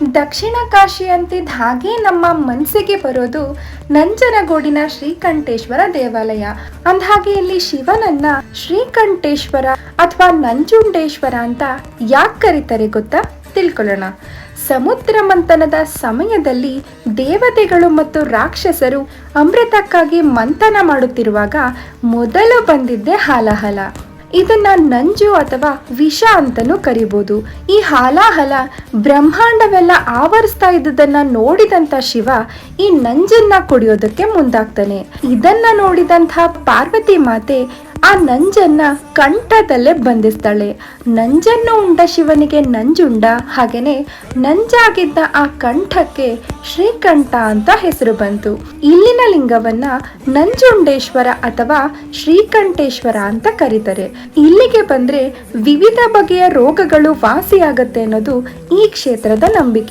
ದಕ್ಷಿಣ ಕಾಶಿ ಅಂತಿದ್ದ ಹಾಗೆ ನಮ್ಮ ಮನಸ್ಸಿಗೆ ಬರೋದು ನಂಜನಗೂಡಿನ ಶ್ರೀಕಂಠೇಶ್ವರ ದೇವಾಲಯ. ಅಂದಹಾಗೆ ಇಲ್ಲಿ ಶಿವನನ್ನ ಶ್ರೀಕಂಠೇಶ್ವರ ಅಥವಾ ನಂಜುಂಡೇಶ್ವರ ಅಂತ ಯಾಕೆ ಕರೀತಾರೆ ಗೊತ್ತಾ? ತಿಳ್ಕೊಳ್ಳೋಣ. ಸಮುದ್ರ ಮಂಥನದ ಸಮಯದಲ್ಲಿ ದೇವತೆಗಳು ಮತ್ತು ರಾಕ್ಷಸರು ಅಮೃತಕ್ಕಾಗಿ ಮಂಥನ ಮಾಡುತ್ತಿರುವಾಗ ಮೊದಲು ಬಂದಿದ್ದೇ ಹಾಲಾಹಲ. ಇದನ್ನ ನಂಜು ಅಥವಾ ವಿಷ ಅಂತಲೂ ಕರಿಬೋದು. ಈ ಹಾಲಾಹಲ ಬ್ರಹ್ಮಾಂಡವೆಲ್ಲ ಆವರಿಸ್ತಾ ಇದ್ದುದನ್ನ ನೋಡಿದಂಥ ಶಿವ ಈ ನಂಜನ್ನ ಕುಡಿಯೋದಕ್ಕೆ ಮುಂದಾಗ್ತಾನೆ. ಇದನ್ನ ನೋಡಿದಂಥ ಪಾರ್ವತಿ ಮಾತೆ ಆ ನಂಜನ್ನ ಕಂಠದಲ್ಲೇ ಬಂಧಿಸ್ತಾಳೆ. ನಂಜನ್ನು ಉಂಡ ಶಿವನಿಗೆ ನಂಜುಂಡ, ಹಾಗೇನೆ ನಂಜಾಗಿದ್ದ ಆ ಕಂಠಕ್ಕೆ ಶ್ರೀಕಂಠ ಅಂತ ಹೆಸರು ಬಂತು. ಇಲ್ಲಿನ ಲಿಂಗವನ್ನ ನಂಜುಂಡೇಶ್ವರ ಅಥವಾ ಶ್ರೀಕಂಠೇಶ್ವರ ಅಂತ ಕರೀತಾರೆ. ಇಲ್ಲಿಗೆ ಬಂದ್ರೆ ವಿವಿಧ ಬಗೆಯ ರೋಗಗಳು ವಾಸಿಯಾಗತ್ತೆ ಅನ್ನೋದು ಈ ಕ್ಷೇತ್ರದ ನಂಬಿಕೆ.